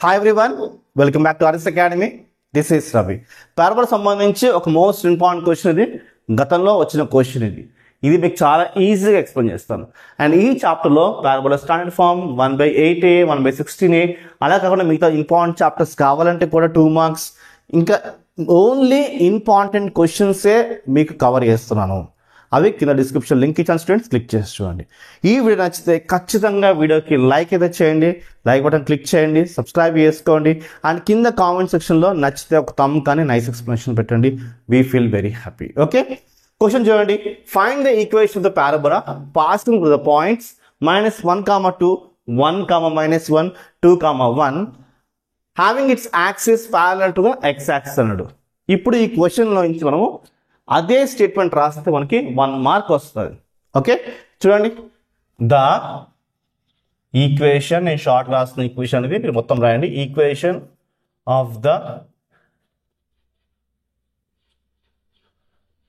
Hi everyone, welcome back to RS academy. This is Ravi. Parabola సంబంధించి ఒక most important question ఇది. గతంలో వచ్చిన క్వశ్చన్ ఇది మీకు చాలా ఈజీగా ఎక్స్ప్లెయిన్ చేస్తాను. అండ్ ఈ చాప్టర్లో parabola standard form 1/8a 1/16a అలా కాకుండా మిగతా ఇంపార్టెంట్ చాప్టర్స్ కావాలంటే కూడా 2 మార్క్స్, ఇంకా ఓన్లీ ఇంపార్టెంట్ క్వశ్చన్సే మీకు కవర్ చేస్తున్నాను. అవి కింద డిస్క్రిప్షన్ లింక్ ఇచ్చాను, స్టూడెంట్స్ క్లిక్ చేసి చూడండి. ఈ వీడియో నచ్చితే ఖచ్చితంగా వీడియోకి లైక్ అయితే చేయండి, లైక్ బటన్ క్లిక్ చేయండి, సబ్స్క్రైబ్ చేసుకోండి. అండ్ కింద కామెంట్ సెక్షన్లో నచ్చితే ఒక థమ్ కానీ నైస్ ఎక్స్ప్లెనేషన్ పెట్టండి. We feel very happy. Okay, question చూడండి. Find the equation of the parabola passing through the points -1, 2, 1, -1, 2, 1 having its axis parallel to the x axis అన్నాడు. ఇప్పుడు ఈ క్వశ్చన్లో నుంచి మనము అదే స్టేట్మెంట్ రాస్తే మనకి 1 మార్క్ వస్తుంది. ఓకే, చూడండి. ద ఈక్వేషన్, నేను షార్ట్ రాసిన ఈక్వేషన్ అనేది మీరు మొత్తం రాయండి. ఈక్వేషన్ ఆఫ్ ద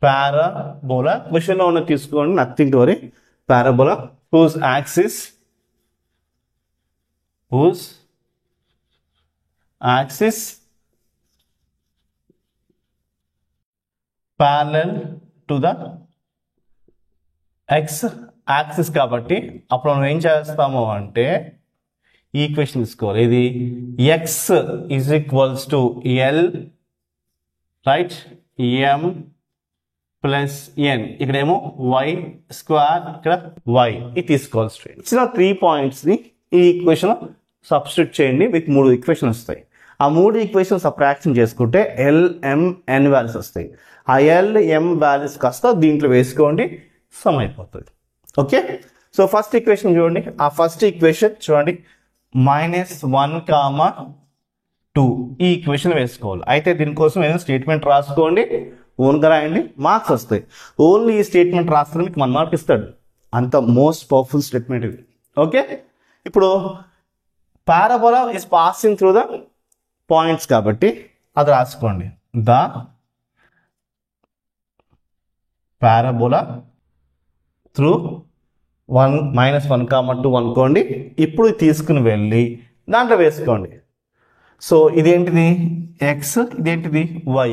పారాబోలా, క్వశ్చన్లో ఉన్న తీసుకోండి, nothing to worry. Parabola whose axis parallel to the x axis కాబట్టి అప్పుడు మనం ఏం చేస్తాము అంటే ఈక్వేషన్ తీసుకోవాలి. ఇది x = l right, m plus n, ఇక్కడేమో y స్క్వేర్, ఇక్కడ y, ఇది తీసుకోవాలి. స్ట్రెయిట్ ఇచ్చిన 3 పాయింట్స్ని ఈ ఈక్వేషన్ సబ్స్టిట్యూట్ చేయండి, మీకు 3 ఈక్వేషన్ వస్తాయి. ఆ 3 ఈక్వేషన్ సబ్ట్రాక్షన్ చేసుకుంటే l, m, n వాల్యూస్ వస్తాయి. ఆ l, m వాల్యూస్ కాస్త దీంట్లో వేసుకోండి, సమ్ అయిపోతుంది. ఓకే, సో ఫస్ట్ ఈక్వేషన్ చూడండి. ఆ ఫస్ట్ ఈక్వేషన్ చూడండి, -1, 2 ఈ ఈక్వేషన్ వేసుకోవాలి. అయితే దీనికోసం ఏదైనా స్టేట్మెంట్ రాసుకోండి, ఓన్గా రాయండి, మార్క్స్ వస్తాయి. ఓన్లీ ఈ స్టేట్మెంట్ రాస్తే మీకు 1 మార్క్ ఇస్తాడు. అంత మోస్ట్ పవర్ఫుల్ స్టేట్మెంట్ ఇది. ఓకే, ఇప్పుడు parabola is passing through the points కాబట్టి అది రాసుకోండి. ద పారాబోలా త్రూ -1, 2 అనుకోండి. ఇప్పుడు తీసుకుని వెళ్ళి దాంట్లో వేసుకోండి. సో ఇదేంటిది ఎక్స్, ఇదేంటిది వై.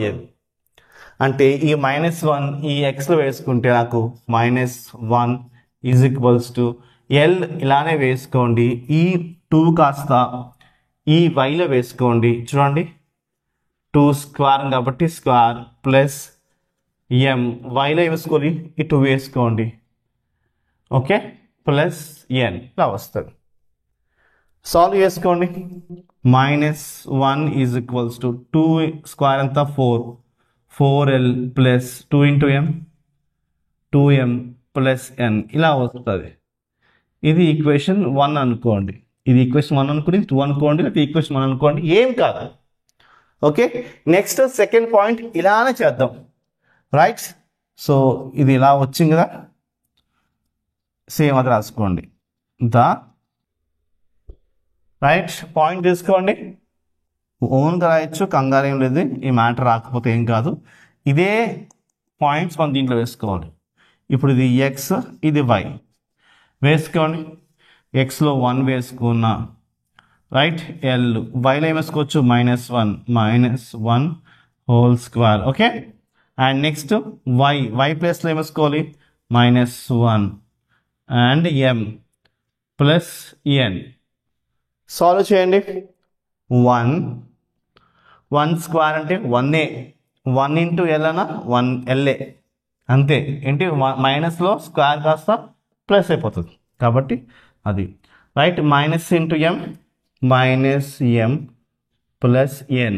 అంటే ఈ -1 ఈ ఎక్స్లో వేసుకుంటే నాకు -1 = l ఇలానే వేసుకోండి. ఈ 2 కాస్త ఈ వైలో వేసుకోండి. చూడండి, 2 స్క్వేర్ కాబట్టి స్క్వేర్ ప్లస్ m, వైలో వేసుకోండి, ఈ 2 వేసుకోండి. ఓకే, ప్లస్ n ఇలా వస్తుంది. సాల్వ్ చేసుకోండి. -1 = 2 స్క్వేర్ అంతా 4l plus 2 × m, 2m plus n ఇలా వస్తుంది. ఇది ఈక్వేషన్ 1 అనుకోండి, ఇది ఈక్వేషన్ 1 అనుకోండి, 2 అనుకోండి, లేకపోతే ఈక్వేషన్ 1 అనుకోండి, ఏం కాదు. ఓకే, నెక్స్ట్ సెకండ్ పాయింట్ ఇలానే చేద్దాం. రైట్, సో ఇది ఇలా వచ్చింది కదా, సేమ్ అది రాసుకోండి. ద రైట్ పాయింట్ తీసుకోండి, ఓన్గా రాయొచ్చు, కంగారు ఏం లేదు. ఈ మ్యాటర్ రాకపోతే ఏం కాదు. ఇదే పాయింట్స్ మనం దీంట్లో వేసుకోవాలి. ఇప్పుడు ఇది ఎక్స్, ఇది వై వేసుకోండి. ఎక్స్లో 1 వేసుకున్నా, రైట్, ఎల్, వైలో ఏం వేసుకోవచ్చు, -1 whole square. Okay, and next Y ప్లేస్లో ఏం వేసుకోవాలి, -1 and m plus n. Solve చేయండి. 1 స్క్వేర్ అంటే 1a, 1 × l అన్న 1la, అంతే. ఏంటి మైనస్లో స్క్వేర్ కాస్త ప్లస్ అయిపోతుంది కాబట్టి అది రైట్. -m ప్లస్ n,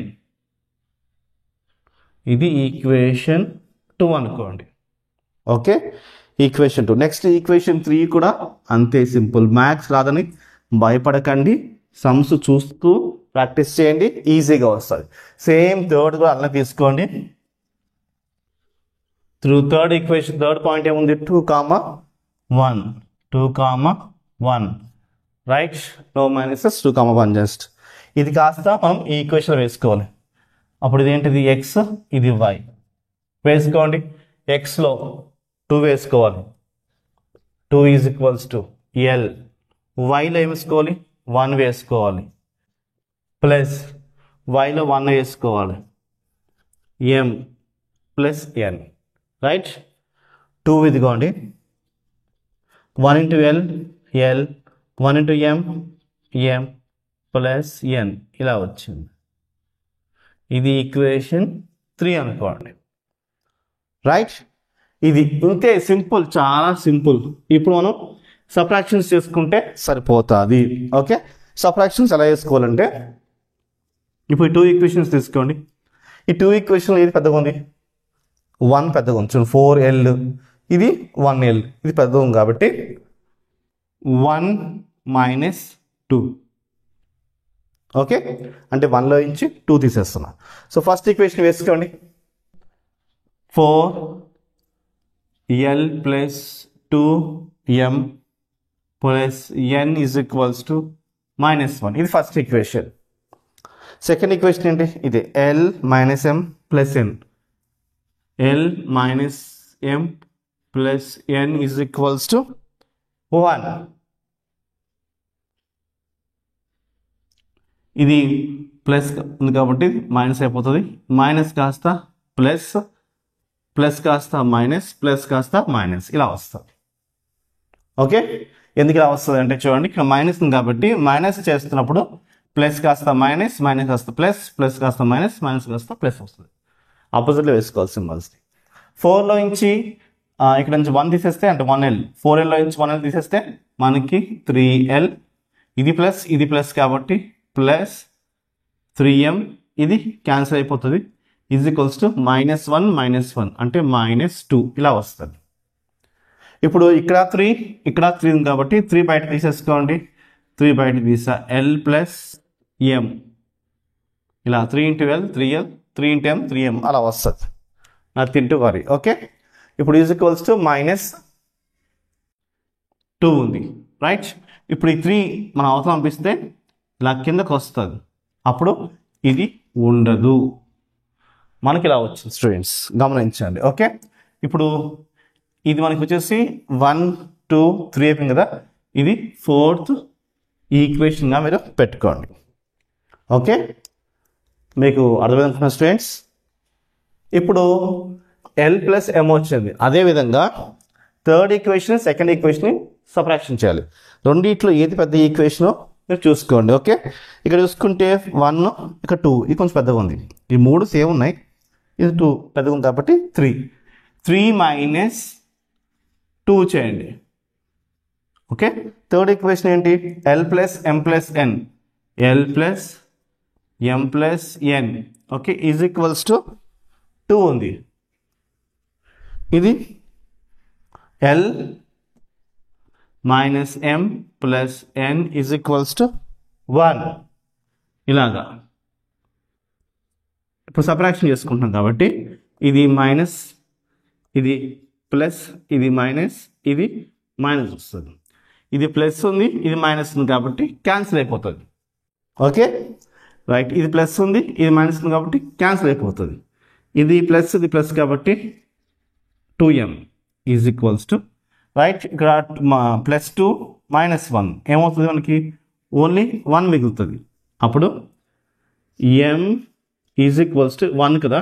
ఇది ఈక్వేషన్ 2 అనుకోండి. Okay, equation 2. నెక్స్ట్ ఈక్వేషన్ 3 కూడా అంతే సింపుల్. మ్యాథ్స్ రాదని భయపడకండి, సమ్స్ చూస్తూ ప్రాక్టీస్ చేయండి, ఈజీగా వస్తుంది. సేమ్ థర్డ్ కూడా అలా తీసుకోండి. Through third equation, third point ఏముంది, 2, 1 రైట్, నో మైనసెస్, 2, 1 జస్ట్. ఇది కాస్త మనం ఈ ఈక్వేషన్ వేసుకోవాలి. అప్పుడు ఇదేంటిది ఎక్స్, ఇది వై వేసుకోండి. ఎక్స్లో 2 వేసుకోవాలి, 2 = l. వైలో ఏం వేసుకోవాలి, 1 వేసుకోవాలి. ప్లస్ వైలో 1 వేసుకోవాలి ఎం ప్లస్ ఎన్ రైట్ 2 ఇదిగోండి 1 ఇంటూ ఎల్ ఎల్ 1 ఇంటూ ఎం ఎం ప్లస్ ఎన్ ఇలా వచ్చింది. ఇది ఈక్వేషన్ 3 అనుకోండి రైట్. ఇది ఇంతే సింపుల్, చాలా సింపుల్. ఇప్పుడు మనం సబ్ట్రాక్షన్స్ చేసుకుంటే సరిపోతుంది. ఓకే, సబ్ట్రాక్షన్స్ ఎలా చేసుకోవాలంటే ఇప్పుడు 2 ఈక్వేషన్స్ తీసుకోండి. ఈ 2 ఈక్వేషన్ ఏది పెద్దగా ఉంది? 1 పెద్దగా ఉంది చూడండి. 4L ఇది 1L ఇది పెద్దగా ఉంది కాబట్టి 1 మైనస్ 2. ఓకే, అంటే 1లో నుంచి 2 తీసేస్తున్నా. సో ఫస్ట్ ఈక్వేషన్ వేసుకోండి. 4L plus 2M plus N is equals to -1. ఇది ఫస్ట్ ఈక్వేషన్. సెకండ్ ఈక్వేషన్ ఏంటి? ఇది L minus M plus N. L minus M plus N is equals to 1. ఇది ప్లస్ ఉంది కాబట్టి minus అయిపోతుంది. మైనస్ కాస్త plus, plus కాస్త మైనస్, ప్లస్ కాస్త మైనస్ ఇలా వస్తుంది. ఓకే, ఎందుకు ఇలా వస్తుంది అంటే చూడండి, ఇక్కడ మైనస్ ఉంది కాబట్టి మైనస్ చేస్తున్నప్పుడు ప్లస్ కాస్త మైనస్, మైనస్ కాస్త ప్లస్, ప్లస్ కాస్త మైనస్, మైనస్ కాస్త ప్లస్ వస్తుంది. ఆపోజిట్లో వేసుకోవాలి సింబల్స్ని. 4లో నుంచి ఇక్కడ నుంచి 1 తీసేస్తే అంటే 1L, 4Lలో నుంచి 1L తీసేస్తే మనకి 3L. ఇది ప్లస్ ఇది ప్లస్ కాబట్టి ప్లస్ 3M ఇది క్యాన్సిల్ అయిపోతుంది. ఈజ్ ఈక్వల్స్ టు -1 అంటే -2 ఇలా వస్తుంది. ఇప్పుడు ఇక్కడ 3 ఇక్కడ 3 ఉంది కాబట్టి 3 బయట తీసేసుకోండి. 3 బయట తీసా L ప్లస్ M ఇలా 3 into L 3L 3 into M 3M అలా వస్తుంది. Nothing to worry. ఓకే, ఇప్పుడు ఈజ్ ఈక్వల్స్ టు -2 ఉంది రైట్. ఇప్పుడు ఈ 3 మనం అవసరం పంపిస్తే ఇలా కిందకు వస్తుంది. అప్పుడు ఇది ఉండదు, మనకి ఇలా వచ్చింది స్టూడెంట్స్ గమనించండి. ఓకే, ఇప్పుడు ఇది మనకి వచ్చేసి 1 2 3 అయిపోయింది కదా, ఇది 4th ఈక్వేషన్గా మీరు పెట్టుకోండి. ఓకే, మీకు అర్థమవుతున్న స్టూడెంట్స్. ఇప్పుడు L ప్లస్ M వచ్చింది. అదేవిధంగా third equation second equation subtraction చేయాలి. రెండిట్లో ఏది పెద్ద ఈక్వేషనో మీరు చూసుకోండి. ఓకే, ఇక్కడ చూసుకుంటే 1 ఇక్కడ 2 ఇది కొంచెం పెద్దగా ఉంది. ఈ 3 సేమ్ ఉన్నాయి, ఇది 2 పెద్దగా ఉంది కాబట్టి 3 మైనస్ 2 చేయండి. ఓకే, థర్డ్ ఈక్వేషన్ ఏంటి? L plus M plus N, L plus M plus N okay is equals to 2 ఉంది. ఇది L minus M plus N is equals to 1 ఇలాగా. ఇప్పుడు సబ్ట్రాక్షన్ చేసుకుంటున్నాం కాబట్టి ఇది మైనస్, ఇది ప్లస్, ఇది మైనస్, ఇది మైనస్ వస్తుంది. ఇది ప్లస్ ఉంది, ఇది మైనస్ ఉంది కాబట్టి క్యాన్సిల్ అయిపోతుంది. ఓకే రైట్, ఇది ప్లస్ ఉంది, ఇది మైనస్ ఉంది కాబట్టి క్యాన్సిల్ అయిపోతుంది. ఇది ప్లస్ కాబట్టి 2M is equals to right. ఇక్కడ +2 -1 ఏమవుతుంది? మనకి ఓన్లీ 1 మిగులుతుంది. అప్పుడు M ఈజ్ ఈక్వల్స్ టు 1 కదా,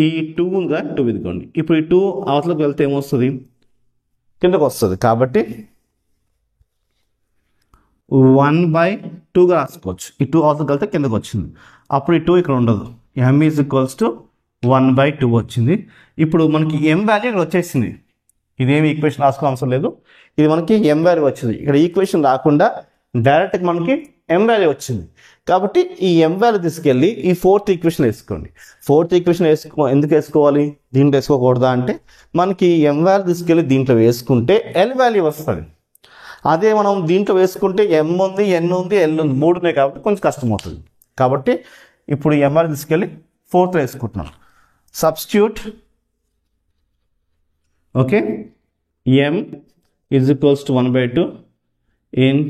ఈ 2 ఉందా 2 ఇదిగోండి. ఇప్పుడు ఈ 2 అవతలకు వెళ్తే ఏమొస్తుంది? కిందకు వస్తుంది. కాబట్టి 1/2గా రాసుకోవచ్చు. ఈ 2 అవతలకు వెళ్తే కిందకు వచ్చింది. అప్పుడు ఈ 2 ఇక్కడ ఉండదు. M ఈజ్ ఈక్వల్స్ టు 1/2 వచ్చింది. ఇప్పుడు మనకి M వాల్యూ ఇక్కడ వచ్చేసింది. ఇదేమి ఈక్వేషన్ రాసుకోవడం అవసరం లేదు, ఇది మనకి M వాల్యూ వచ్చింది. ఇక్కడ ఈక్వేషన్ రాకుండా డైరెక్ట్గా మనకి M వాల్యూ వచ్చింది కాబట్టి ఈ M వాల్యూ తీసుకెళ్ళి ఈ 4th ఈక్వేషన్ వేసుకోండి. 4th ఈక్వేషన్ ఎందుకు వేసుకోవాలి? దీంట్లో వేసుకోకూడదా అంటే మనకి M వాల్యూ తీసుకెళ్ళి దీంట్లో వేసుకుంటే L వాల్యూ వస్తుంది. అదే మనం దీంట్లో వేసుకుంటే M ఉంది, N ఉంది, L ఉంది, 3 ఉన్నాయి కాబట్టి కొంచెం కష్టం అవుతుంది. కాబట్టి ఇప్పుడు M వాల్యూ తీసుకెళ్ళి 4th వేసుకుంటున్నాం. Substitute okay M is equals to 1/2 in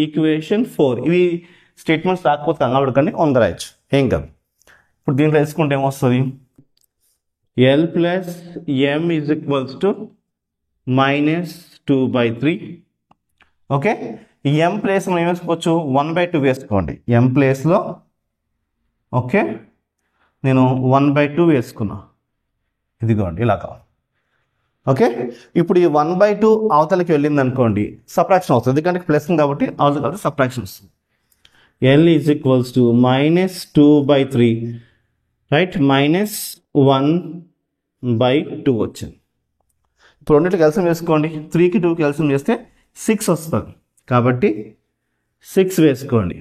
equation 4. ఇవి స్టేట్మెంట్స్ రాకపోతే కంగారుపడకండి, రాయొచ్చు, ఏం కాదు. ఇప్పుడు దీంట్లో వేసుకుంటే ఏమొస్తుంది? L plus M is equals to -2/3. Okay, ఈ M ప్లేస్ మనం ఏం వేసుకోవచ్చు? 1/2 వేసుకోండి. M ప్లేస్లో ఓకే, నేను 1/2 వేసుకున్నా, ఇదిగోండి ఇలా కావాలి. ఓకే, ఇప్పుడు ఈ 1/2 అవతలకి వెళ్ళింది అనుకోండి, సబ్ట్రాక్షన్ అవుతుంది, ఎందుకంటే ప్లస్ కాబట్టి అవతల కాబట్టి సబ్ట్రాక్షన్ వస్తుంది. L is equals to -2/3, right, -1/2 వచ్చింది. ఇప్పుడు రెండింటికి కలిసి వేసుకోండి, 3కి 2కి కలిసి చేస్తే 6 వస్తుంది, కాబట్టి 6 వేసుకోండి.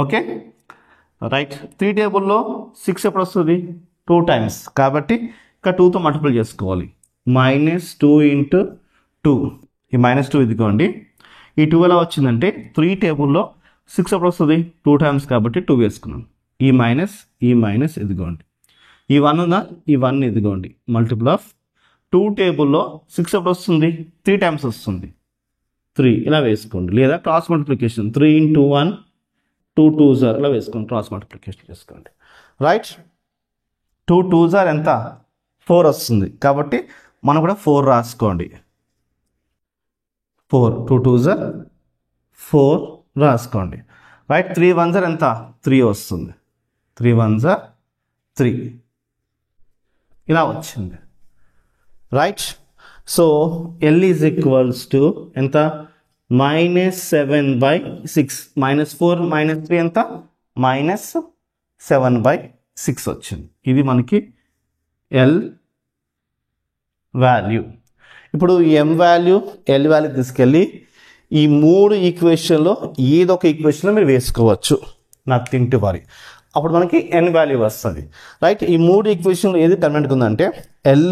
ఓకే రైట్, 3 టేబుల్లో 6 ఎప్పుడు వస్తుంది? 2 టైమ్స్, కాబట్టి ఇక్కడ 2తో మల్టిపుల్ చేసుకోవాలి. -2 × 2, ఈ -2 ఇదిగోండి. ఈ 2 ఎలా వచ్చిందంటే 3 టేబుల్లో 6 ఎప్పుడు వస్తుంది? 2 టైమ్స్, కాబట్టి 2 వేసుకున్నాం. ఈ మైనస్ ఇదిగోండి, ఈ 1 ఉందా, ఈ 1 ఇదిగోండి, మల్టిపుల్ ఆఫ్ 2 టేబుల్లో 6 ఎప్పుడు వస్తుంది? 3 టైమ్స్ వస్తుంది, 3 ఇలా వేసుకోండి. లేదా క్రాస్ మల్టిప్లికేషన్ 3 × 1, 2 2s ఇలా వేసుకోండి, క్రాస్ మల్టిప్లికేషన్ చేసుకోండి. రైట్, 2 2s ఎంత? 4 వస్తుంది, కాబట్టి మనం కూడా 4 రాసుకోండి. 4, 2 2s 4 రాసుకోండి. రైట్, 3 1s ఎంత? 3 వస్తుంది, 3 1s 3 ఇలా వచ్చింది. Right, so L is equals to ఎంత? -7/6, -4 -3 ఎంత? -7/6 వచ్చింది. ఇది మనకి L వాల్యూ. ఇప్పుడు M వాల్యూ, L వాల్యూ తీసుకెళ్ళి ఈ 3 ఈక్వేషన్లో ఏదో ఒక ఈక్వేషన్లో మీరు వేసుకోవచ్చు, నథింగ్ టు వరీ. అప్పుడు మనకి N వాల్యూ వస్తుంది. రైట్, ఈ 3 ఈక్వేషన్లో ఏది కన్వెంట్గా ఉందంటే L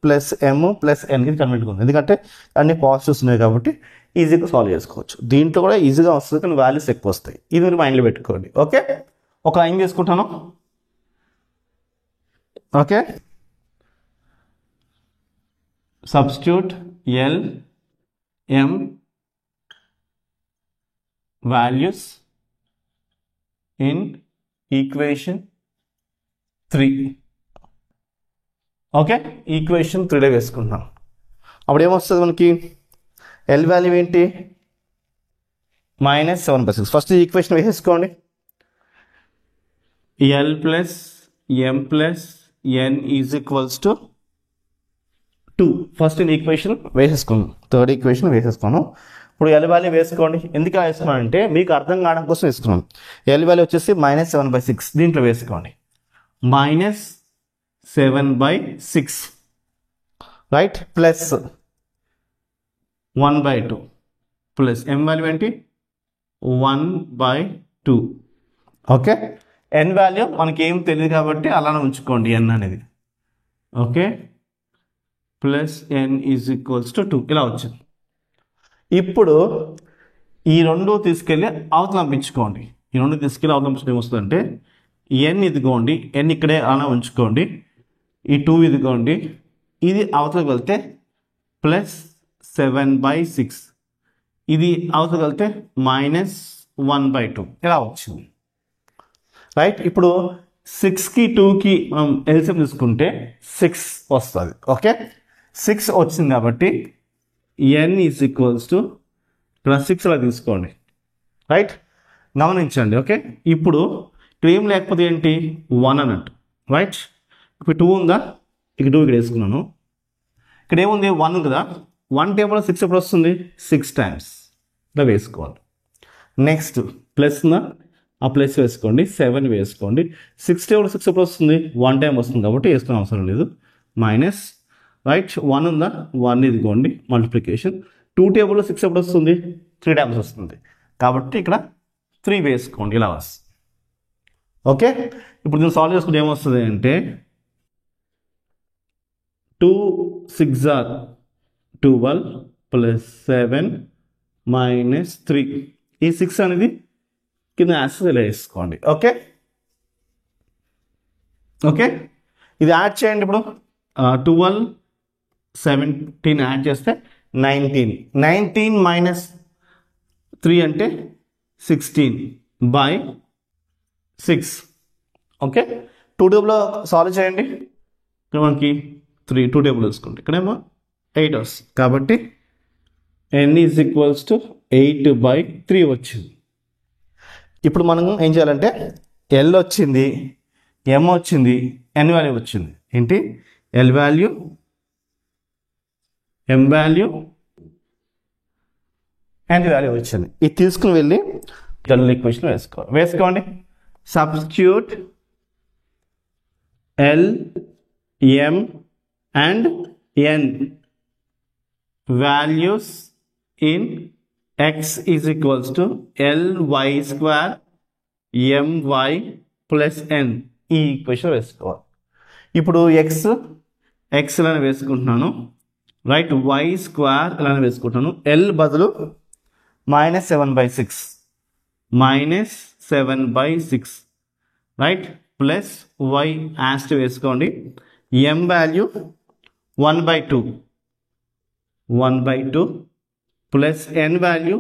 + M + N, ఇది కన్వెంట్గా ఉంది, ఎందుకంటే అన్ని పాజిటివ్స్ ఉన్నాయి కాబట్టి ఈజీగా సాల్వ్ చేసుకోవచ్చు. దీంట్లో కూడా ఈజీగా వస్తుంది, కానీ వాల్యూస్ ఎక్కువ వస్తాయి. ఇది మీరు మైండ్లో పెట్టుకోండి. ఓకే, ఒక లైన్ చేసుకుంటాను. Okay, substitute L M values in equation 3. Okay, equation 3లో వేసుకుంటున్నాం. అప్పుడు ఏమొస్తుంది మనకి? L వాల్యూ ఏంటి? -7/6. ఫస్ట్ ఈక్వేషన్ వేసేసుకోండి. L + M + N is equals to 2. First equation వేసేసుకున్నాం, థర్డ్ ఈక్వేషన్ వేసేసుకున్నాం. ఇప్పుడు L వాల్యూ వేసుకోండి. ఎందుకు వేసుకున్నాం అంటే మీకు అర్థం కావడం కోసం వేసుకున్నాం. L వాల్యూ వచ్చేసి -7/6, దీంట్లో వేసుకోండి, -7/6, right, plus 1/2 plus M value ఏంటి? 1/2. ఓకే, N వాల్యూ మనకి ఏం తెలియదు కాబట్టి అలానే ఉంచుకోండి, N అనేది. Okay, plus N is equals to 2 ఇలా వచ్చింది. ఇప్పుడు ఈ 2 తీసుకెళ్ళి అవతల పంపించుకోండి. ఈ 2 తీసుకెళ్ళి అవతల పంపించడం ఏమొస్తుందంటే N ఇదిగోండి, N ఇక్కడే అలా ఉంచుకోండి, ఈ 2 ఇదిగోండి, ఇది అవతలకు వెళ్తే +7/6, ఇది అవతలకు వెళ్తే -1/2 ఇలా వచ్చింది. రైట్, ఇప్పుడు 6కి 2కి మనం ఎల్సిఎం తీసుకుంటే 6 వస్తుంది. ఓకే, 6 వచ్చింది కాబట్టి N ఈజ్ ఈక్వల్స్ టు +6 అలా తీసుకోండి. రైట్, గమనించండి. ఓకే, ఇప్పుడు ఇక్కడ ఏం లేకపోతే ఏంటి? 1 అన్నట్టు. రైట్, ఇప్పుడు 2 ఉందా, ఇక 2 ఇక్కడ వేసుకున్నాను. ఇక్కడ ఏముంది? 1 ఉంది కదా, 1 టేబుల్లో 6 ఎప్పుడు వస్తుంది? 6 టైమ్స్ ఇలా వేసుకోవాలి. నెక్స్ట్ ప్లస్ ఉందా, ఆ ప్లస్ వేసుకోండి, 7 వేసుకోండి. 6 టేబుల్ 6 ఎప్పుడు వస్తుంది? 1 టైం వస్తుంది కాబట్టి వేసుకునే అవసరం లేదు. మైనస్, రైట్, 1 ఉందా, 1 ఇదిగోండి, మల్టిప్లికేషన్. 2 టేబుల్లో 6 ఎప్పుడు వస్తుంది? 3 టైమ్స్ వస్తుంది కాబట్టి ఇక్కడ 3 వేసుకోండి, ఇలా వస్తుంది. ఓకే, ఇప్పుడు నేను సాల్వ్ చేసుకుంటే ఏమొస్తుంది అంటే 2 6 12 ప్లస్ 7 మైనస్ 3. ఈ 6 అనేది కింద యాక్సెస్ ఇలా వేసుకోండి. ఓకే, ఓకే, ఇది యాడ్ చేయండి. ఇప్పుడు 12 17 యాడ్ చేస్తే 19. 19 మైనస్ 3 అంటే 16/6. ఓకే, 2 టేబుల్లో సాల్వ్ చేయండి. ఇక్కడ మనకి 2 టేబుల్ వేసుకోండి, ఇక్కడేమో 8 వస్తుంది కాబట్టి N ఈజ్ ఈక్వల్స్ టు 8/3 వచ్చింది. ఇప్పుడు మనం ఏం చేయాలంటే L వచ్చింది, ఎం వచ్చింది, ఎన్ వాల్యూ వచ్చింది. ఏంటి L value, M value, N value వచ్చింది. ఇది తీసుకుని వెళ్ళి జనరల్ ఈక్వేషన్ వేసుకోండి. Substitute L, M and N values in x is equals to ly square my plus n. ఈ ఈక్వేషన్ వేసుకోవాలి. ఇప్పుడు x ఇలా వేసుకుంటున్నాను, రైట్. y స్క్వేర్ ఇలా వేసుకుంటున్నాను. l బదులు -7/6 రైట్, ప్లస్ y యాస్ట్ వేసుకోండి. m value 1/2 plus n value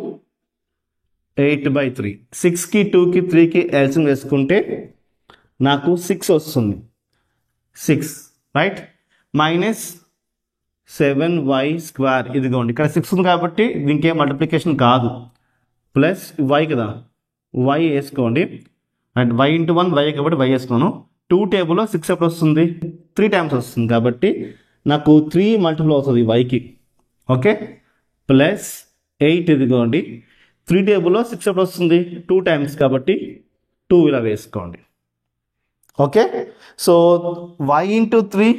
8/3. 6కి 2కి 3కి ఎల్సిఎం వేసుకుంటే నాకు 6 వస్తుంది. 6 రైట్, -7y స్క్వేర్ ఇదిగోండి. ఇక్కడ 6 ఉంది కాబట్టి దీనికి ఏం మల్టిప్లికేషన్ కాదు. ప్లస్ y కదా, y వేసుకోండి. అండ్ y ఇంటూ 1 y కాబట్టి y వేసుకున్నాను. 2 టేబుల్లో 6 ఎప్పుడు వస్తుంది? 3 టైమ్స్ వస్తుంది కాబట్టి నాకు 3 మల్టిపుల్ అవుతుంది yకి. ఓకే, ప్లస్ 8 ఇదిగోండి. 3 టేబుల్లో 6 ఎప్పుడు వస్తుంది? 2 టైమ్స్ కాబట్టి 2 ఇలా వేసుకోండి. Okay, so y into 3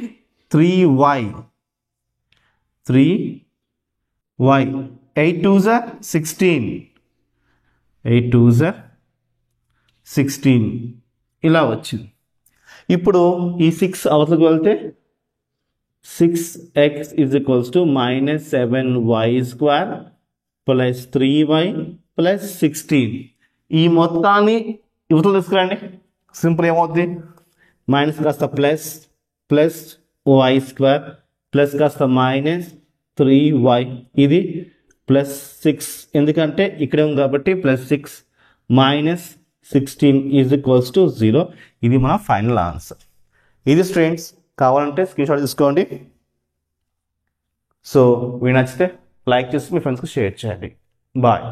3y 8 2s are 16 8 2s are 16 ఇలా వచ్చింది. ఇప్పుడు ఈ 6 అవతలకు వెళ్తే 6x is equals to -7y square plus 3y plus 16. ఈ మొత్తాన్ని ఇవతలు తీసుకురండి. సింపుల్ ఏమవుతుంది? మైనస్ కాస్త plus, plus y square, plus కాస్త -3y, ఇది +6 ఎందుకంటే ఇక్కడే ఉంది కాబట్టి +6 -16 ఈజ్ ఈక్వల్స్ టు 0. ఇది మన ఫైనల్ ఆన్సర్. ఇది స్టూడెంట్స్, కావాలంటే స్క్రీన్ షాట్ తీసుకోండి. సో మీకు నచ్చితే లైక్ చేసి మీ ఫ్రెండ్స్కి షేర్ చేయండి. బాయ్.